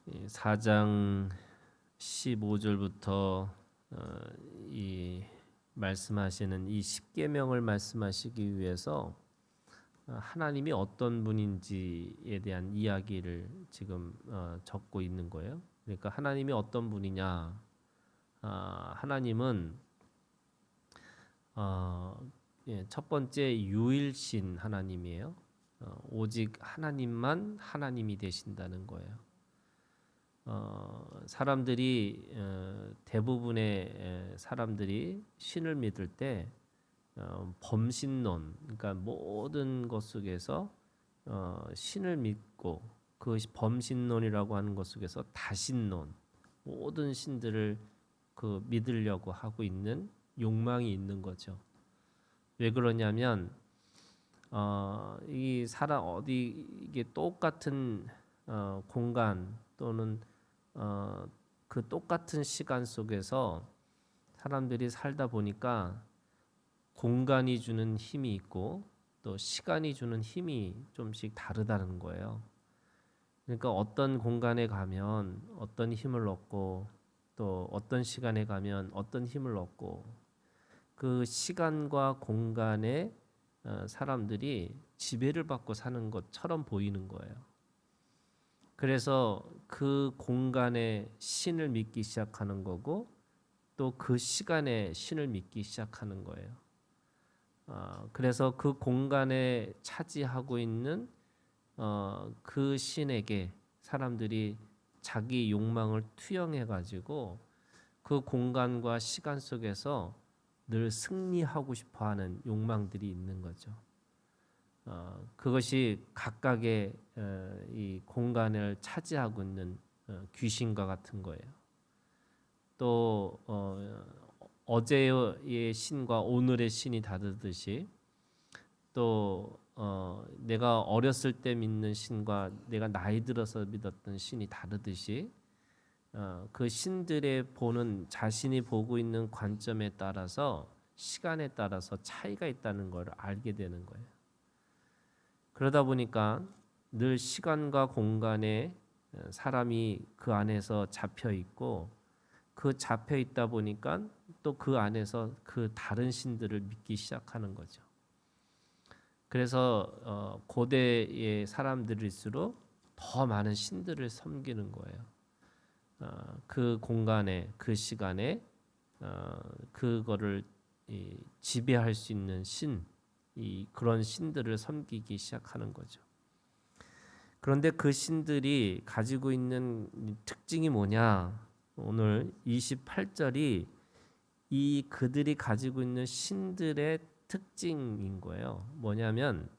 4장 15절부터 이 말씀하시는 이 십계명을 말씀하시기 위해서 하나님이 어떤 분인지에 대한 이야기를 지금 적고 있는 거예요. 그러니까 하나님이 어떤 분이냐? 하나님은 첫 번째 유일신 하나님이에요. 오직 하나님만 하나님이 되신다는 거예요. 사람들이 대부분의 사람들이 신을 믿을 때 범신론, 그러니까 모든 것 속에서 신을 믿고 그 범신론이라고 하는 것 속에서 다신론, 모든 신들을 그 믿으려고 하고 있는 욕망이 있는 거죠. 왜 그러냐면 이 사람 어디 이게 똑같은 공간 또는 그 똑같은 시간 속에서 사람들이 살다 보니까 공간이 주는 힘이 있고 또 시간이 주는 힘이 좀씩 다르다는 거예요. 그러니까 어떤 공간에 가면 어떤 힘을 얻고 또 어떤 시간에 가면 어떤 힘을 얻고 그 시간과 공간에 사람들이 지배를 받고 사는 것처럼 보이는 거예요. 그래서 그 공간에 신을 믿기 시작하는 거고 또 그 시간에 신을 믿기 시작하는 거예요. 그래서 그 공간에 차지하고 있는 그 신에게 사람들이 자기 욕망을 투영해 가지고 그 공간과 시간 속에서 늘 승리하고 싶어하는 욕망들이 있는 거죠. 그것이 각각의 이 공간을 차지하고 있는 귀신과 같은 거예요. 또 어제의 신과 오늘의 신이 다르듯이 또 내가 어렸을 때 믿는 신과 내가 나이 들어서 믿었던 신이 다르듯이 그 신들의 보는 자신이 보고 있는 관점에 따라서 시간에 따라서 차이가 있다는 걸 알게 되는 거예요. 그러다 보니까 늘 시간과 공간에 사람이 그 안에서 잡혀 있고 그 잡혀 있다 보니까 또 그 안에서 그 다른 신들을 믿기 시작하는 거죠. 그래서 고대의 사람들일수록 더 많은 신들을 섬기는 거예요. 그 공간에 그 시간에 그거를 지배할 수 있는 신, 그런 신들을 섬기기 시작하는 거죠. 그런데 그 신들이 가지고 있는 특징이 뭐냐? 오늘 28절이 이 그들이 가지고 있는 신들의 특징인 거예요. 뭐냐면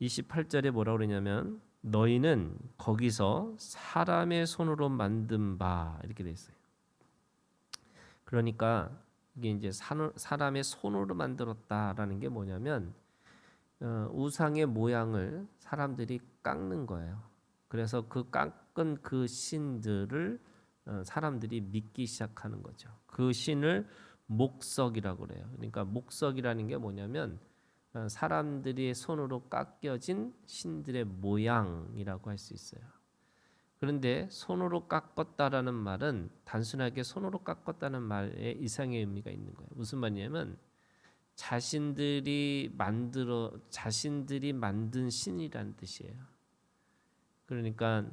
28절에 뭐라고 그러냐면 너희는 거기서 사람의 손으로 만든 바 이렇게 돼 있어요. 그러니까 이게 이제 사람의 손으로 만들었다라는 게 뭐냐면 우상의 모양을 사람들이 깎는 거예요. 그래서 그 깎은 그 신들을 사람들이 믿기 시작하는 거죠. 그 신을 목석이라고 그래요. 그러니까 목석이라는 게 뭐냐면 사람들이 손으로 깎여진 신들의 모양이라고 할 수 있어요. 그런데 손으로 깎았다라는 말은 단순하게 손으로 깎았다는 말에 이상의 의미가 있는 거예요. 무슨 말이냐면 자신들이 만든 신이라는 뜻이에요. 그러니까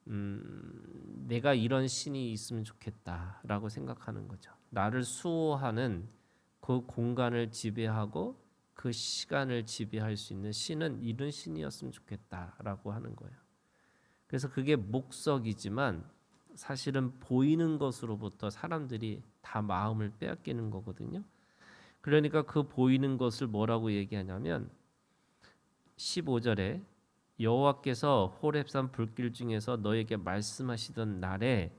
내가 이런 신이 있으면 좋겠다라고 생각하는 거죠. 나를 수호하는 그 공간을 지배하고 그 시간을 지배할 수 있는 신은 이런 신이었으면 좋겠다라고 하는 거예요. 그래서 그게 목석이지만 사실은 보이는 것으로부터 사람들이 다 마음을 빼앗기는 거거든요. 그러니까 그 보이는 것을 뭐라고 얘기하냐면 15절에 여호와께서 호렙산 불길 중에서 너에게 말씀하시던 날에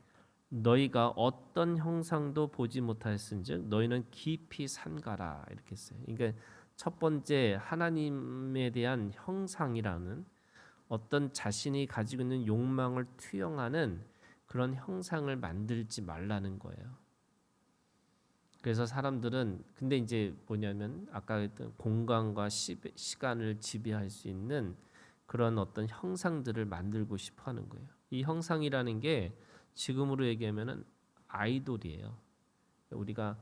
너희가 어떤 형상도 보지 못하였은즉 너희는 깊이 삼가라 이렇게 했어요. 그러니까 첫 번째 하나님에 대한 형상이라는 어떤 자신이 가지고 있는 욕망을 투영하는 그런 형상을 만들지 말라는 거예요. 그래서 사람들은 근데 이제 뭐냐면 아까 했던 공간과 시간을 지배할 수 있는 그런 어떤 형상들을 만들고 싶어 하는 거예요. 이 형상이라는 게 지금으로 얘기하면은 아이돌이에요. 우리가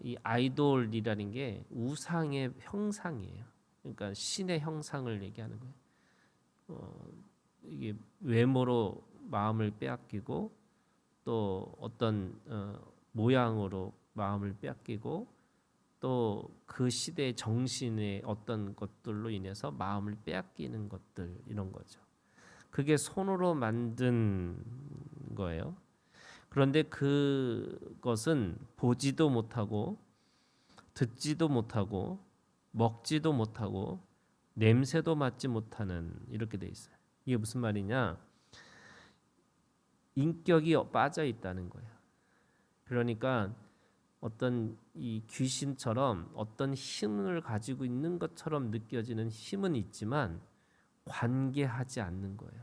이 아이돌이라는 게 우상의 형상이에요. 그러니까 신의 형상을 얘기하는 거예요. 이게 외모로 마음을 빼앗기고 또 어떤 모양으로 마음을 빼앗기고 또 그 시대의 정신의 어떤 것들로 인해서 마음을 빼앗기는 것들 이런 거죠. 그게 손으로 만든 거예요. 그런데 그것은 보지도 못하고 듣지도 못하고 먹지도 못하고 냄새도 맡지 못하는 이렇게 돼 있어요. 이게 무슨 말이냐? 인격이 빠져 있다는 거예요. 그러니까 어떤 이 귀신처럼 어떤 힘을 가지고 있는 것처럼 느껴지는 힘은 있지만 관계하지 않는 거예요.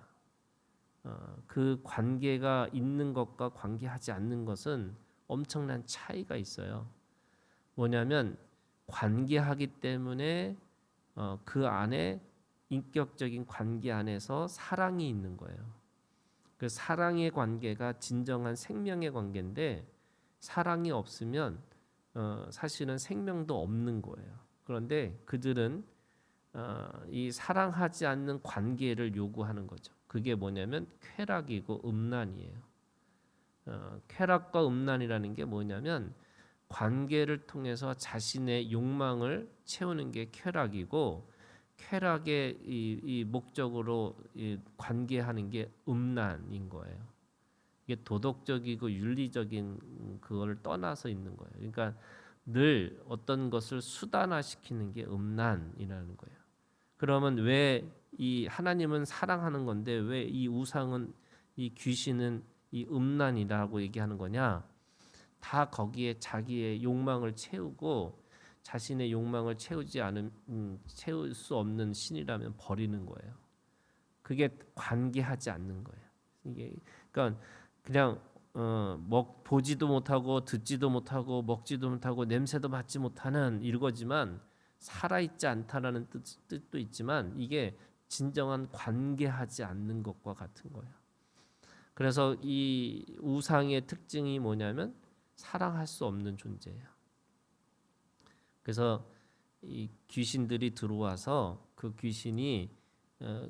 그 관계가 있는 것과 관계하지 않는 것은 엄청난 차이가 있어요. 뭐냐면 관계하기 때문에 그 안에 인격적인 관계 안에서 사랑이 있는 거예요. 그 사랑의 관계가 진정한 생명의 관계인데 사랑이 없으면 사실은 생명도 없는 거예요. 그런데 그들은 이 사랑하지 않는 관계를 요구하는 거죠. 그게 뭐냐면 쾌락이고 음란이에요. 쾌락과 음란이라는 게 뭐냐면 관계를 통해서 자신의 욕망을 채우는 게 쾌락이고 쾌락의 이 목적으로 관계하는 게 음란인 거예요. 이게 도덕적이고 윤리적인 그걸 떠나서 있는 거예요. 그러니까 늘 어떤 것을 수단화시키는 게 음란이라는 거예요. 그러면 왜 이 하나님은 사랑하는 건데 왜 이 우상은 이 귀신은 이 음란이라고 얘기하는 거냐? 다 거기에 자기의 욕망을 채우고 자신의 욕망을 채울 수 없는 신이라면 버리는 거예요. 그게 관계하지 않는 거예요. 이게 그러니까 그냥 보지도 못하고 듣지도 못하고 먹지도 못하고 냄새도 맡지 못하는 이거지만 살아있지 않다라는 뜻도 있지만 이게 진정한 관계하지 않는 것과 같은 거예요. 그래서 이 우상의 특징이 뭐냐면 사랑할 수 없는 존재예요. 그래서 이 귀신들이 들어와서 그 귀신이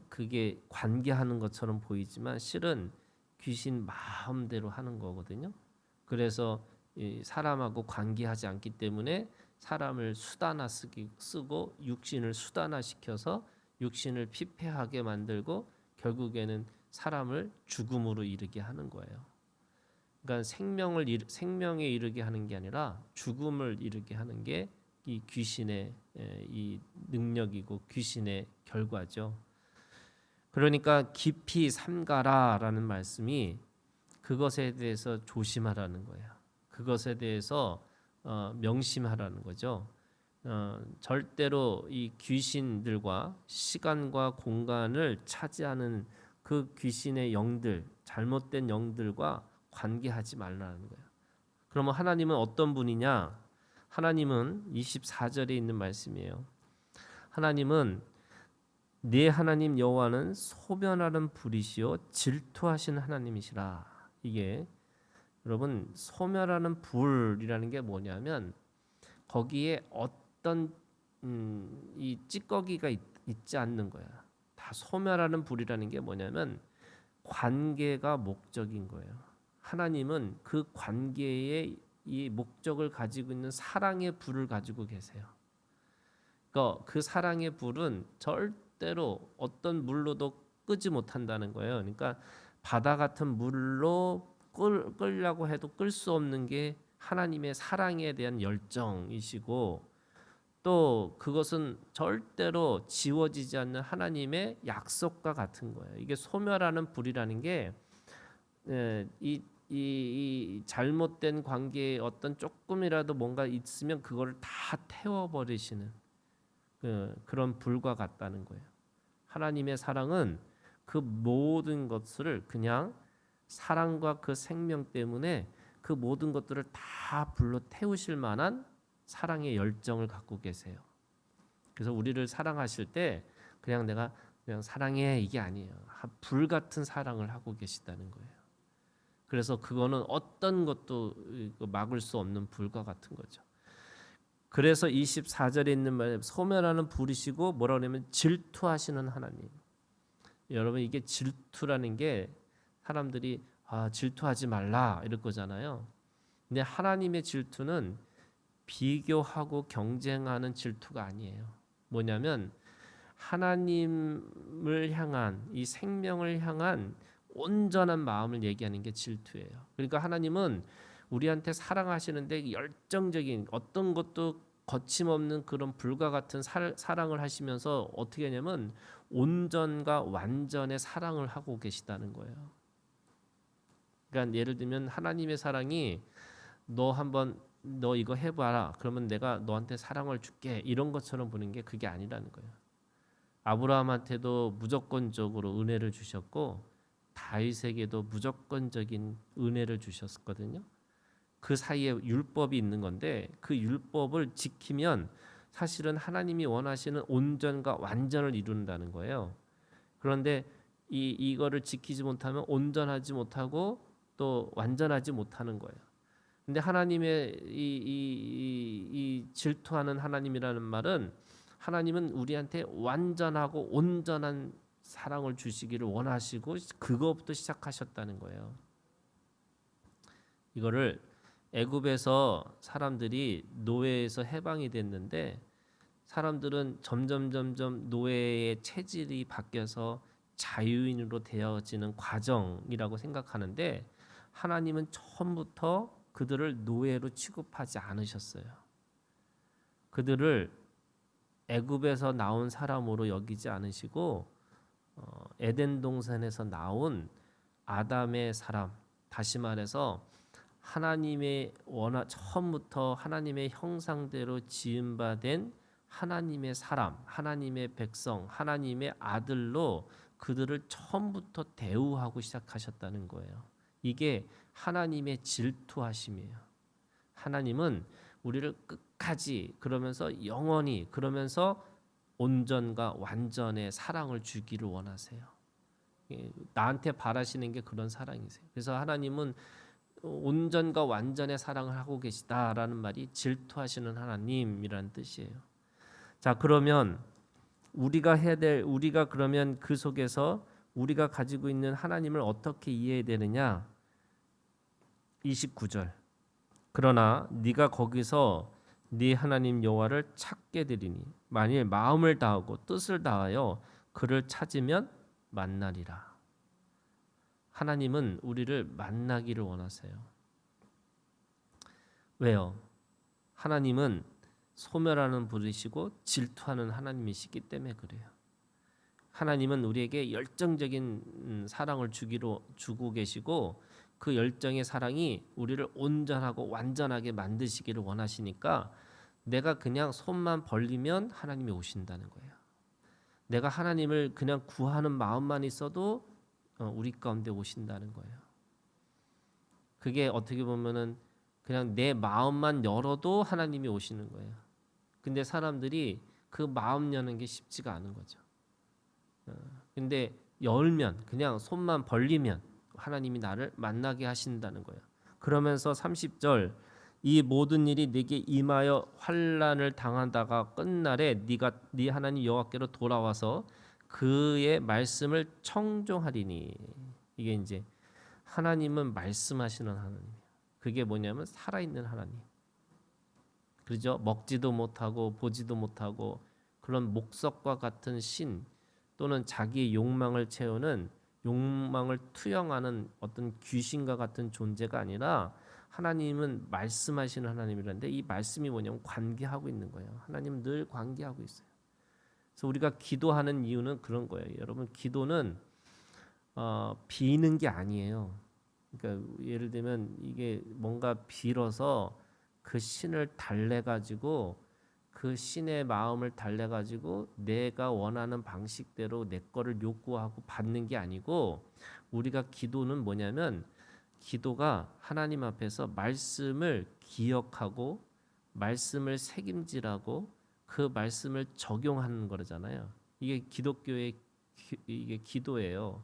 그게 관계하는 것처럼 보이지만 실은 귀신 마음대로 하는 거거든요. 그래서 이 사람하고 관계하지 않기 때문에 사람을 쓰고 육신을 수단화시켜서 육신을 피폐하게 만들고 결국에는 사람을 죽음으로 이르게 하는 거예요. 그러니까 생명에 이르게 하는 게 아니라 죽음을 이르게 하는 게 이 귀신의 이 능력이고 귀신의 결과죠. 그러니까 깊이 삼가라라는 말씀이 그것에 대해서 조심하라는 거예요. 그것에 대해서 명심하라는 거죠. 절대로 이 귀신들과 시간과 공간을 차지하는 그 귀신의 영들, 잘못된 영들과 관계하지 말라는 거예요. 그러면 하나님은 어떤 분이냐? 하나님은 24절에 있는 말씀이에요. 하나님은 네 하나님 여호와는 소멸하는 불이시요 질투하시는 하나님이시라. 이게 여러분 소멸하는 불이라는 게 뭐냐면 거기에 어떤 이 찌꺼기가 있지 않는 거야. 다 소멸하는 불이라는 게 뭐냐면 관계가 목적인 거예요. 하나님은 그 관계의 이 목적을 가지고 있는 사랑의 불을 가지고 계세요. 그러니까 그 사랑의 불은 절대로 어떤 물로도 끄지 못한다는 거예요. 그러니까 바다 같은 물로 끌려고 해도 끌 수 없는 게 하나님의 사랑에 대한 열정이시고 또 그것은 절대로 지워지지 않는 하나님의 약속과 같은 거예요. 이게 소멸하는 불이라는 게 이 잘못된 관계에 어떤 조금이라도 뭔가 있으면 그걸 다 태워버리시는 그런 불과 같다는 거예요. 하나님의 사랑은 그 모든 것을 그냥 사랑과 그 생명 때문에 그 모든 것들을 다 불러 태우실 만한 사랑의 열정을 갖고 계세요. 그래서 우리를 사랑하실 때 그냥 내가 그냥 사랑해 이게 아니에요. 불 같은 사랑을 하고 계시다는 거예요. 그래서 그거는 어떤 것도 막을 수 없는 불과 같은 거죠. 그래서 24절에 있는 말 소멸하는 불이시고 뭐라 그러냐면 질투하시는 하나님. 여러분 이게 질투라는 게 사람들이 질투하지 말라 이럴 거잖아요. 근데 하나님의 질투는 비교하고 경쟁하는 질투가 아니에요. 뭐냐면 하나님을 향한 이 생명을 향한 온전한 마음을 얘기하는 게 질투예요. 그러니까 하나님은 우리한테 사랑하시는데 열정적인 어떤 것도 거침없는 그런 불과 같은 사랑을 하시면서 어떻게 하냐면 온전과 완전의 사랑을 하고 계시다는 거예요. 그러니까 예를 들면 하나님의 사랑이 너 이거 해봐라. 그러면 내가 너한테 사랑을 줄게. 이런 것처럼 보는 게 그게 아니라는 거예요. 아브라함한테도 무조건적으로 은혜를 주셨고 다윗에게도 무조건적인 은혜를 주셨거든요. 그 사이에 율법이 있는 건데 그 율법을 지키면 사실은 하나님이 원하시는 온전과 완전을 이룬다는 거예요. 그런데 이거를 지키지 못하면 온전하지 못하고 또 완전하지 못하는 거예요. 근데 하나님의 이 질투하는 하나님이라는 말은 하나님은 우리한테 완전하고 온전한 사랑을 주시기를 원하시고 그거부터 시작하셨다는 거예요. 이거를 애굽에서 사람들이 노예에서 해방이 됐는데 사람들은 점점 노예의 체질이 바뀌어서 자유인으로 되어지는 과정이라고 생각하는데 하나님은 처음부터 그들을 노예로 취급하지 않으셨어요. 그들을 애굽에서 나온 사람으로 여기지 않으시고 에덴 동산에서 나온 아담의 사람, 다시 말해서 하나님의 처음부터 하나님의 형상대로 지음받은 하나님의 사람, 하나님의 백성, 하나님의 아들로 그들을 처음부터 대우하고 시작하셨다는 거예요. 이게 하나님의 질투하심이에요. 하나님은 우리를 끝까지 그러면서 영원히 그러면서 온전과 완전의 사랑을 주기를 원하세요. 나한테 바라시는 게 그런 사랑이세요. 그래서 하나님은 온전과 완전의 사랑을 하고 계시다라는 말이 질투하시는 하나님이라는 뜻이에요. 자, 그러면 우리가 그러면 그 속에서 우리가 가지고 있는 하나님을 어떻게 이해해야 되느냐? 29절. 그러나 네가 거기서 네 하나님 여호와를 찾게 되리니 만일 마음을 다하고 뜻을 다하여 그를 찾으면 만나리라. 하나님은 우리를 만나기를 원하세요. 왜요? 하나님은 소멸하는 분이시고 질투하는 하나님이시기 때문에 그래요. 하나님은 우리에게 열정적인 사랑을 주고 계시고 그 열정의 사랑이 우리를 온전하고 완전하게 만드시기를 원하시니까 내가 그냥 손만 벌리면 하나님이 오신다는 거예요. 내가 하나님을 그냥 구하는 마음만 있어도 우리 가운데 오신다는 거예요. 그게 어떻게 보면은 그냥 내 마음만 열어도 하나님이 오시는 거예요. 근데 사람들이 그 마음 여는 게 쉽지가 않은 거죠. 근데 열면 그냥 손만 벌리면 하나님이 나를 만나게 하신다는 거예요. 그러면서 30절 이 모든 일이 네게 임하여 환난을 당하다가 끝날에 네 하나님 여호와께로 돌아와서 그의 말씀을 청종하리니. 이게 이제 하나님은 말씀하시는 하나님이에요. 그게 뭐냐면 살아있는 하나님. 그죠? 먹지도 못하고 보지도 못하고 그런 목석과 같은 신 또는 자기의 욕망을 채우는 욕망을 투영하는 어떤 귀신과 같은 존재가 아니라 하나님은 말씀하시는 하나님이라는데 이 말씀이 뭐냐면 관계하고 있는 거예요. 하나님은 늘 관계하고 있어요. 그래서 우리가 기도하는 이유는 그런 거예요. 여러분 기도는 비는 게 아니에요. 그러니까 예를 들면 이게 뭔가 빌어서 그 신을 달래가지고 그 신의 마음을 달래가지고 내가 원하는 방식대로 내 거를 요구하고 받는 게 아니고 우리가 기도는 뭐냐면 기도가 하나님 앞에서 말씀을 기억하고 말씀을 책임지라고 그 말씀을 적용하는 거잖아요. 이게 기독교의 이게 기도예요.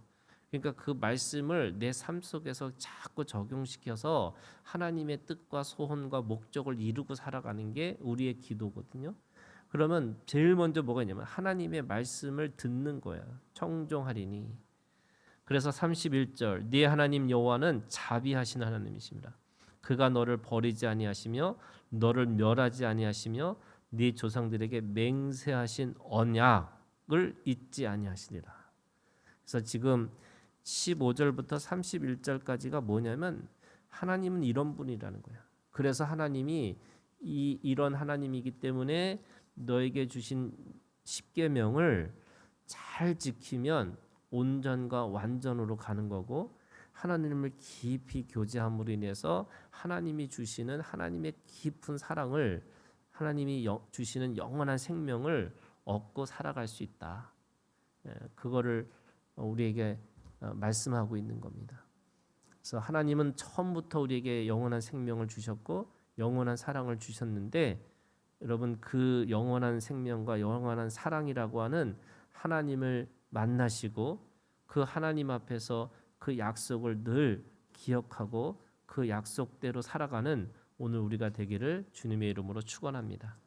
그러니까 그 말씀을 내 삶 속에서 자꾸 적용시켜서 하나님의 뜻과 소원과 목적을 이루고 살아가는 게 우리의 기도거든요. 그러면 제일 먼저 뭐가 있냐면 하나님의 말씀을 듣는 거야. 청종하리니. 그래서 31절 네 하나님 여호와는 자비하신 하나님이십니다. 그가 너를 버리지 아니하시며 너를 멸하지 아니하시며 네 조상들에게 맹세하신 언약을 잊지 아니하시리라. 그래서 지금 15절부터 31절까지가 뭐냐면 하나님은 이런 분이라는 거야. 그래서 하나님이 이런 하나님이기 때문에 너에게 주신 십계명을 잘 지키면 온전과 완전으로 가는 거고 하나님을 깊이 교제함으로 인해서 하나님이 주시는 하나님의 깊은 사랑을 하나님이 주시는 영원한 생명을 얻고 살아갈 수 있다. 그거를 우리에게 말씀하고 있는 겁니다. 그래서 하나님은 처음부터 우리에게 영원한 생명을 주셨고 영원한 사랑을 주셨는데 여러분 그 영원한 생명과 영원한 사랑이라고 하는 하나님을 만나시고 그 하나님 앞에서 그 약속을 늘 기억하고 그 약속대로 살아가는 오늘 우리가 되기를 주님의 이름으로 축원합니다.